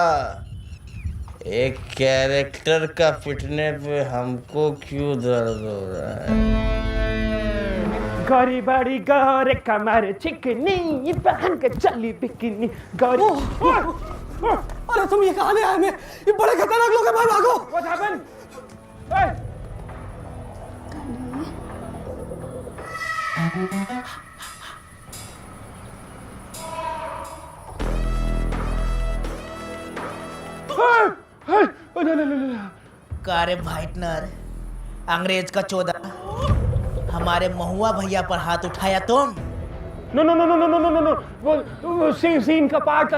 एक कैरेक्टर का पिटने पे हमको क्यों दर्द हो रहा है? गौरी बड़ी गौरे कमर चिकनी, पहन के चली बिकिनी। गौरी अरे तुम ये कहाँ ले आए? मैं ये बड़े खतरनाक लोग हैं भाई, भागो। What happened? कारे भाइटनर, अंग्रेज का चौदह, हमारे महुआ भैया पर हाथ उठाया तुम। No no no no no no no no, वो सीन का पार्ट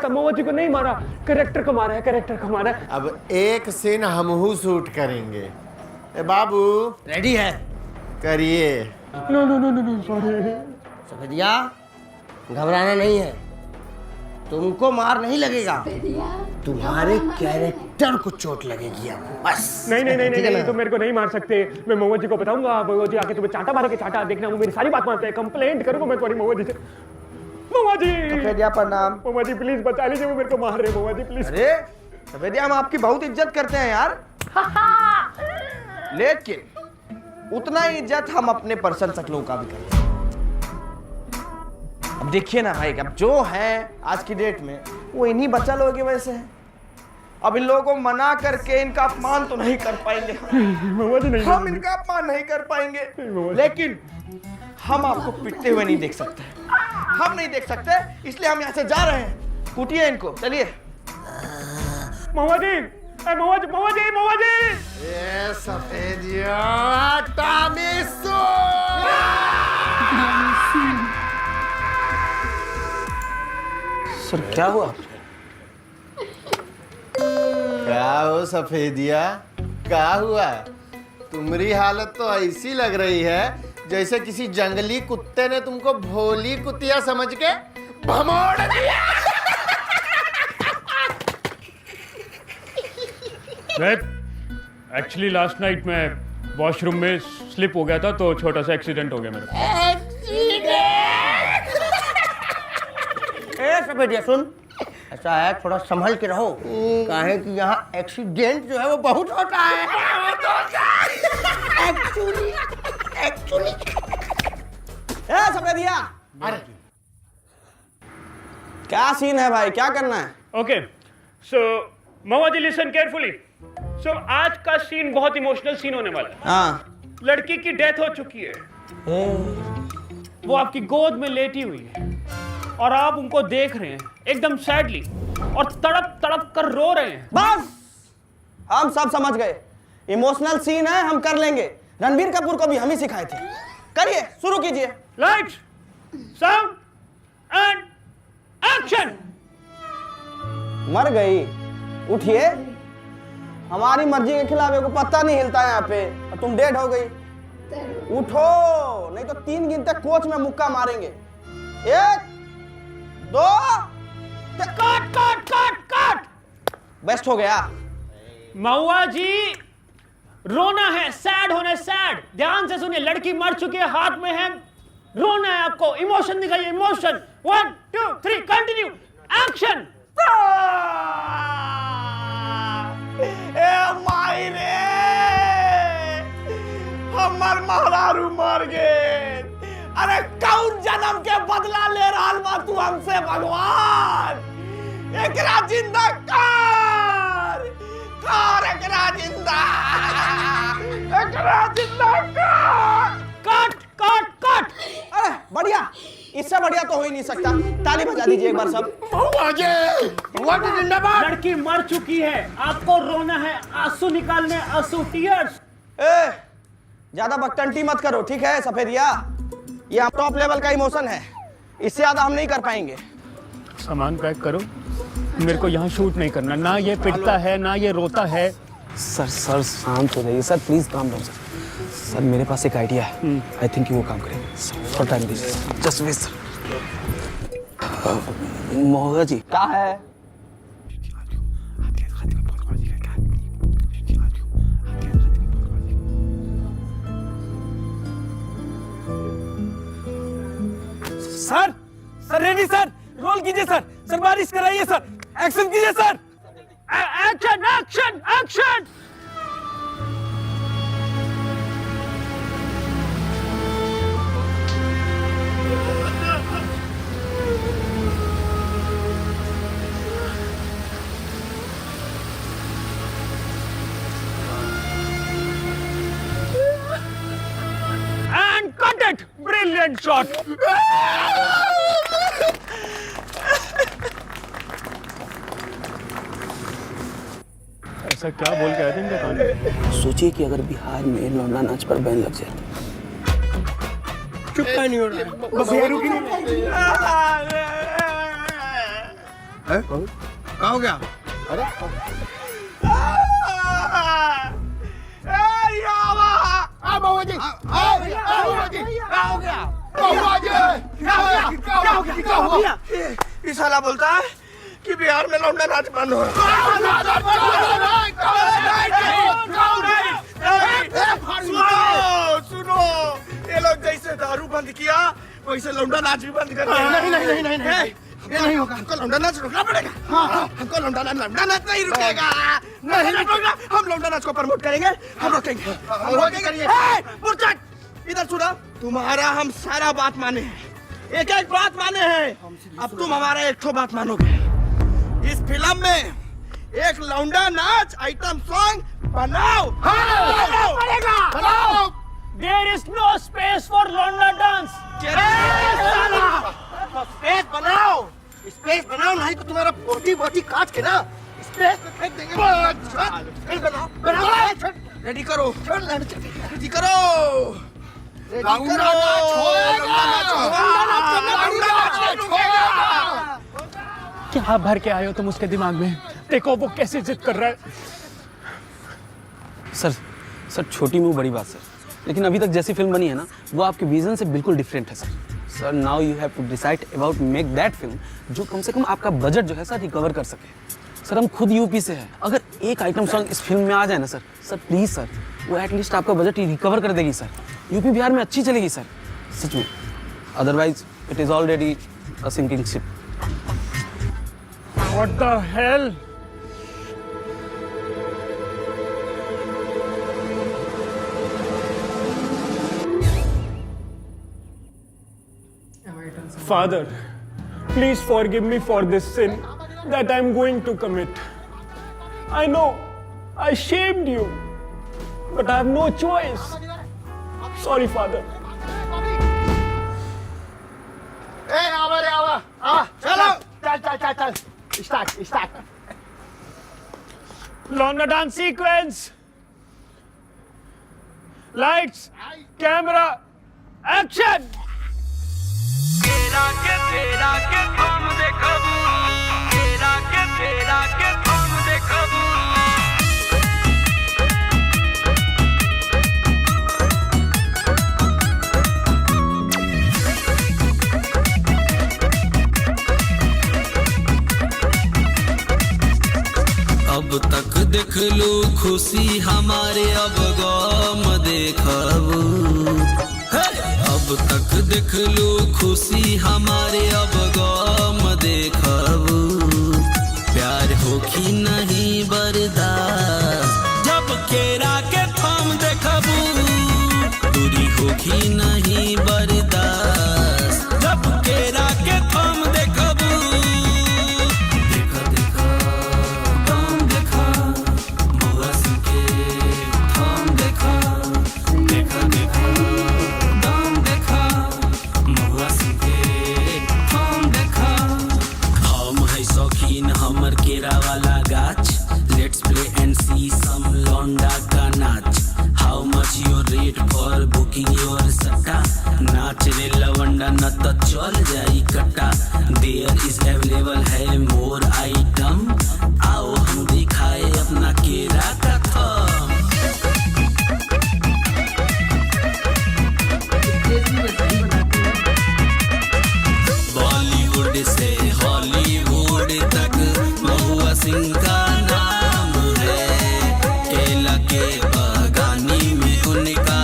था। महुआ जी को नहीं मारा, कैरेक्टर को मारा है, कैरेक्टर को मारा है। अब एक सीन हमहू शूट करेंगे। ए बाबू रेडी है? करिए। No no no no no, sorry. Safedia, घबराना नहीं है, तुमको मार नहीं लगेगा, तुम्हारे कैरेक्टर को चोट लगेगी अब बस। नहीं, तुम मेरे को नहीं मार सकते। मैं महुआ जी को बताऊंगा, महुआ जी आके तुम्हें चाटा मारेंगे, चाटा। देखना, वो मेरी सारी बात मानते हैं। कंप्लेंट करूंगा मैं तुम्हारी महुआ जी से। महुआ जी, सफेदिया प्रणाम। महुआ जी प्लीज बचा लीजिए, वो मेरे को मार रहे। महुआ जी प्लीज। अरे सफेदिया, हम आपकी बहुत इज्जत करते हैं यार, लेकिन उतना ही इज्जत हम अपने पर्सन शक्लों का भी करते हैं। अब देखिए ना भाई, अब जो है आज की डेट में वो इन्हीं बच्चा लोगों की वजह से है। अब इन लोगों को मना करके इनका अपमान तो नहीं कर पाएंगे हम इनका अपमान नहीं कर पाएंगे, लेकिन हम आपको पिटते हुए नहीं देख सकते। हम नहीं देख सकते, इसलिए हम यहाँ से जा रहे हैं। कूटिए इनको, चलिए। महुआ जी, महुआ जी, महुआ जी, महुआ जी। ये सफेदिया टामिसो। सर क्या हुआ? क्या हो सफेदिया, क्या हुआ? तुम्हारी हालत तो ऐसी लग रही है जैसे किसी जंगली कुत्ते ने तुमको भोली कुतिया समझ के भमोड़ दिया। एक्चुअली लास्ट नाइट मैं वॉशरूम में स्लिप हो गया था तो छोटा सा एक्सीडेंट हो गया मेरा। ए सफेदिया सुन, ऐसा है थोड़ा संभल के रहो, काहे कि यहाँ एक्सीडेंट जो है वो बहुत होता है। एक्चुअली ए सफेदिया, अरे क्या सीन है भाई, क्या करना है? ओके सो महुआ जी लिसन केयरफुली। सो आज का सीन बहुत इमोशनल सीन होने वाला है। हाँ। लड़की की डेथ हो चुकी है, वो आपकी गोद में लेटी हुई है और आप उनको देख रहे हैं एकदम सैडली और तड़प तड़प कर रो रहे हैं। बस हम सब समझ गए, इमोशनल सीन है, हम कर लेंगे। रणबीर कपूर को भी हम ही सिखाए थे। करिए, शुरू कीजिए। Lights, sound and action. मर गई, उठिए। हमारी मर्जी के खिलाफ को पत्ता नहीं हिलता यहाँ पे, और तुम डेड हो गई। उठो, नहीं तो 3 गिनते कोच में मुक्का मारेंगे। 1 2 cut cut cut cut. Best हो गया। महुआ जी, रोना है, सैड होना है, सैड। ध्यान से सुनिए, लड़की मर चुकी है, हाथ में है, रोना है आपको। इमोशन दिखाइए, इमोशन। 1 2 3 continue, action. हमर महारारू मर गए। अरे कौन जन्म के बदला ले रहा बा तू हमसे भगवान? एकरा जिंदा कर, एकरा जिंदा कर। Cut cut cut. अरे बढ़िया, इससे बढ़िया तो हो ही नहीं सकता। ताली बजा दीजिए एक बार सब। लड़की मर चुकी है, आपको रोना है, आंसू निकालने, आंसू, टीयर्स। ज्यादा बकटंटी मत करो, ठीक है सफेदिया? ये हम टॉप लेवल का इमोशन है, इससे ज्यादा हम नहीं कर पाएंगे। सामान पैक करो, मेरे को यहाँ शूट नहीं करना। ना ये पिटता है ना ये रोता है। सर शांत हो जाइए sir, please calm down sir. मेरे पास एक आइडिया है, आई थिंक वो काम करेंगे। सर टाइम दीजिए, जस्ट वेट सर। महुआ जी क्या है? सर रेडी सर, रोल कीजिए सर। सर बारिश कराइए सर, एक्शन कीजिए sir. Action action action. And cut it! Brilliant shot! ऐसा क्या बोल के आए थे इनके कान में? सोचिए कि अगर बिहार में लौंडा नाच पर बैन लग जाए। चुप नहीं हो रहा, बस ये रुकी नहीं। क्या हो गया? अरे महुआ जी, क्या हो गया? महुआ जी, क्या हो गया? ये साला बोलता है कि बिहार में लौंडा नाच बंद हो। सुनो, ये लोग जैसे दारू बंद किया वैसे लौंडा नाच भी बंद कर दिया। नहीं। ये नहीं होगा, हमको लौंडा नाच रुकना पड़ेगा। हाँ, हमको लौंडा नाच नहीं रुकेगा, नहीं रुकेगा। हम लौंडा नाच को प्रमोट करेंगे, हम रोकेंगे, हम रोकेंगे। मुर्चट, इधर सुना, तुम्हारा हम सारा बात माने हैं, एक एक बात माने हैं। अब तुम हमारा एक ठो बात मानोगे, इस फिल्म में एक लौंडा नाच आइटम सॉन्ग बनाओ। बनाओ। There is no space for Londa dance. Space बनाओ, स्पेस बनाओ, नहीं तो तुम्हारा बोटी काट के ना स्पेस में फेंक देंगे। बनाओ, रेडी करो, रेडी करो, क्या भर के आए हो तुम उसके दिमाग में? देखो वो कैसे जिद कर रहा है। सर छोटी मुंह बड़ी बात सर, लेकिन अभी तक जैसी फिल्म बनी है ना वो आपके विजन से बिल्कुल डिफरेंट है sir. Now you have to decide about make that film जो कम से कम आपका बजट जो है सर रिकवर कर सके। सर हम खुद यूपी से हैं, अगर एक आइटम सॉन्ग इस फिल्म में आ जाए ना सर प्लीज सर, वो एटलीस्ट आपका बजट रिकवर कर देगी सर। यूपी बिहार में अच्छी चलेगी सर, सच में। Otherwise it is already a sinking ship. What the hell? Father, please forgive me for this sin that I'm going to commit. I know I shamed you, but I have no choice. Sorry, Father. Hey, आवा, चलो, चल, start. Londa dance sequence. Lights, camera, action. अब तक देख लो खुशी हमारे, अब गम देखबू। अब तक देख लो खुशी हमारे, अब गम देखबू। प्यार होखी नहीं बर्दाश्त जब केरा के थम देखबू। दूरी होखी नहीं बर्दाश्त जब केरा के थम देखबू। हमर केरा वाला गाछ, लेट्स प्ले एंड सी सम लौंडा का नाच। How much your rate for booking your सट्टा? नाच रे लवंडा न तो चल जाई कट्टा। देयर इज अवेलेबल है मोर आइटम, आओ हम दिखाए अपना केरा का थम। बॉलीवुड से हॉलीवुड तक महुआ सिंह का नाम है। केला के बागानी में उनका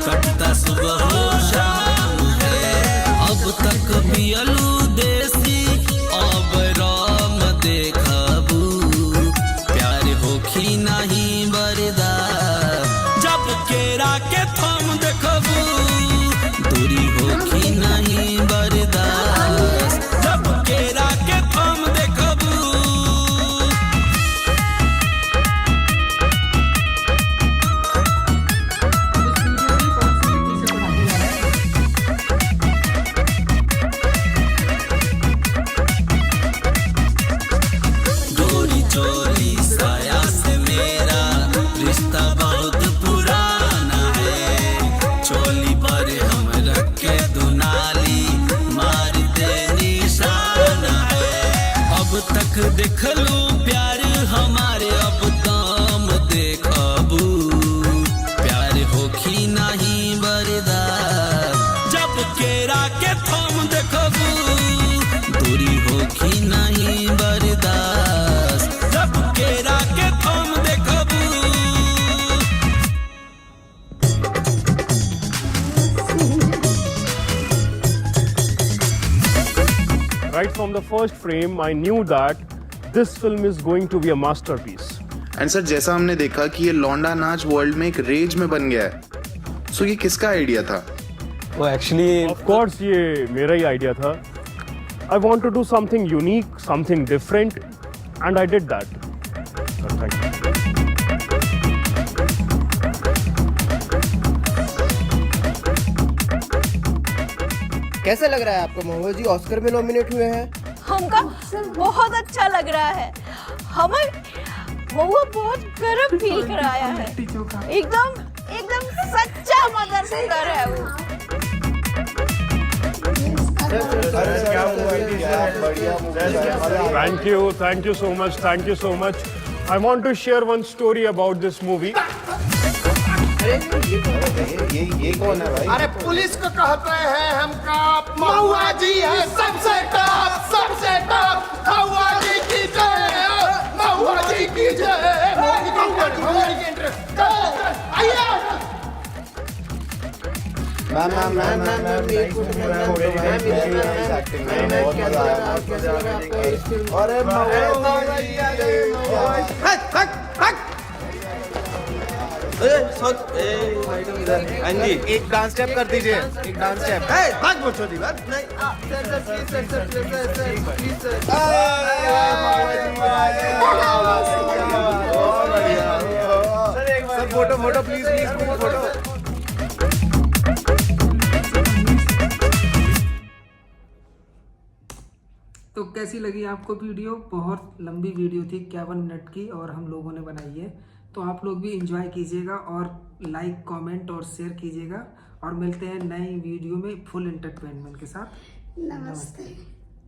कटता सुबह हो शाम है। अब तक पियलू देसी अब राम देखबू। प्यार होखी नहीं बर्दाश्त जब केरा के थम देखबू। दूरी होखी नहीं बर्दाश्त जब केरा के थम देखबू। डोरी चोली साया से मेरा रिश्ता बहुत पुराना है। चोली पर हम रखे दुनाली मारते निशाना है। अब तक देख लो प्यार हमारे, अब दाम देखबू। प्यार होखी नहीं बर्दाश्त जब केरा के थम देखबू। दूरी होखी नहीं बर्दाश्त जब केरा के थम देखबू। Right from the first frame, I knew that this film is going to be a masterpiece. And sir जैसा हमने देखा कि ये लौंडा नाच वर्ल्ड में एक रेज में बन गया है, सो ये किसका आइडिया था? वो एक्चुअली Of course, ये मेरा ही आइडिया था. I want to do something unique, something different, and I did that. Thank you. कैसा लग रहा है आपको महुआ जी? ऑस्कर में नॉमिनेट हुए हैं. हमका बहुत अच्छा लग रहा है. हमें महुआ बहुत गर्व फील कराया है. एकदम सच्चा मदर है वो. Thank you so much. I want to share one story about this movie. ये कौन है भाई? अरे पुलिस को कहते हैं हम टॉप, महुआ जी है सबसे टॉप. महुआ जी की जय, महुआ जी की जय. अरे एक डांस स्टेप कर दीजिए. एक डांस स्टेप. भाग बच्चों दी बात नहीं. Sir photo please photo. तो कैसी लगी आपको वीडियो? बहुत लंबी वीडियो थी, 51 मिनट की, और हम लोगों ने बनाई है. तो आप लोग भी एंजॉय कीजिएगा और लाइक, कमेंट और शेयर कीजिएगा. और मिलते हैं नई वीडियो में फुल एंटरटेनमेंट के साथ. नमस्ते.